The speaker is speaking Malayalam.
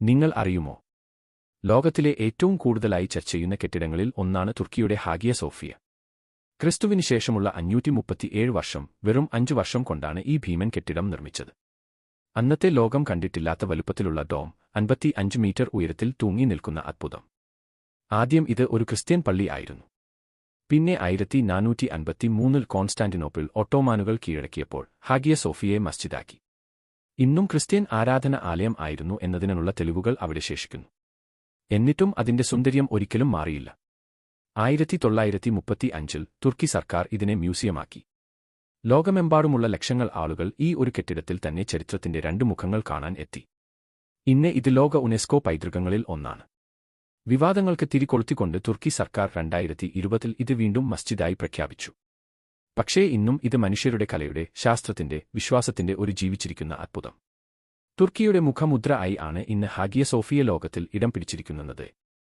നിങ്ങൾ അറിയുമോ? ലോകത്തിലെ ഏറ്റവും കൂടുതലായി ചർച്ച ചെയ്യുന്ന കെട്ടിടങ്ങളിൽ ഒന്നാണ് തുർക്കിയുടെ ഹാഗിയ സോഫിയ. ക്രിസ്തുവിന് ശേഷമുള്ള 537 വർഷം, വെറും 5 വർഷം കൊണ്ടാണ് ഈ ഭീമൻ കെട്ടിടം നിർമ്മിച്ചത്. അന്നത്തെ ലോകം കണ്ടിട്ടില്ലാത്ത വലുപ്പത്തിലുള്ള ഡോം, 55 മീറ്റർ ഉയരത്തിൽ തൂങ്ങി നിൽക്കുന്ന അത്ഭുതം. ആദ്യം ഇത് ഒരു ക്രിസ്ത്യൻ പള്ളി ആയിരുന്നു. പിന്നെ 1453-ൽ കോൺസ്റ്റാന്റിനോപ്പിൾ ഒട്ടോമാനുകൾ കീഴടക്കിയപ്പോൾ ഹാഗിയ സോഫിയയെ മസ്ജിദാക്കി. ഇന്നും ക്രിസ്ത്യൻ ആരാധന ആലയം ആയിരുന്നു എന്നതിനുള്ള തെളിവുകൾ അവിടെ ശേഷിക്കുന്നു. എന്നിട്ടും അതിന്റെ സൗന്ദര്യം ഒരിക്കലും മാറിയില്ല. 1935-ൽ തുർക്കി സർക്കാർ ഇതിനെ മ്യൂസിയമാക്കി. ലോകമെമ്പാടുമുള്ള ലക്ഷങ്ങൾ ആളുകൾ ഈ ഒരു കെട്ടിടത്തിൽ തന്നെ ചരിത്രത്തിന്റെ 2 മുഖങ്ങൾ കാണാൻ എത്തി. ഇന്ന് ഇത് ലോക യുനെസ്കോ പൈതൃകങ്ങളിൽ ഒന്നാണ്. വിവാദങ്ങൾക്ക് തിരികൊളുത്തിക്കൊണ്ട് തുർക്കി സർക്കാർ 2020-ൽ ഇത് വീണ്ടും മസ്ജിദായി പ്രഖ്യാപിച്ചു. പക്ഷേ ഇന്നും ഇത് മനുഷ്യരുടെ കലയുടെ, ശാസ്ത്രത്തിന്റെ, വിശ്വാസത്തിന്റെ ഒരു ജീവിച്ചിരിക്കുന്ന അത്ഭുതം. തുർക്കിയുടെ മുഖമുദ്ര ആയി ആണ് ഇന്ന് ഹാഗിയ സോഫിയ ലോകത്തിൽ ഇടം പിടിച്ചിരിക്കുന്നത്.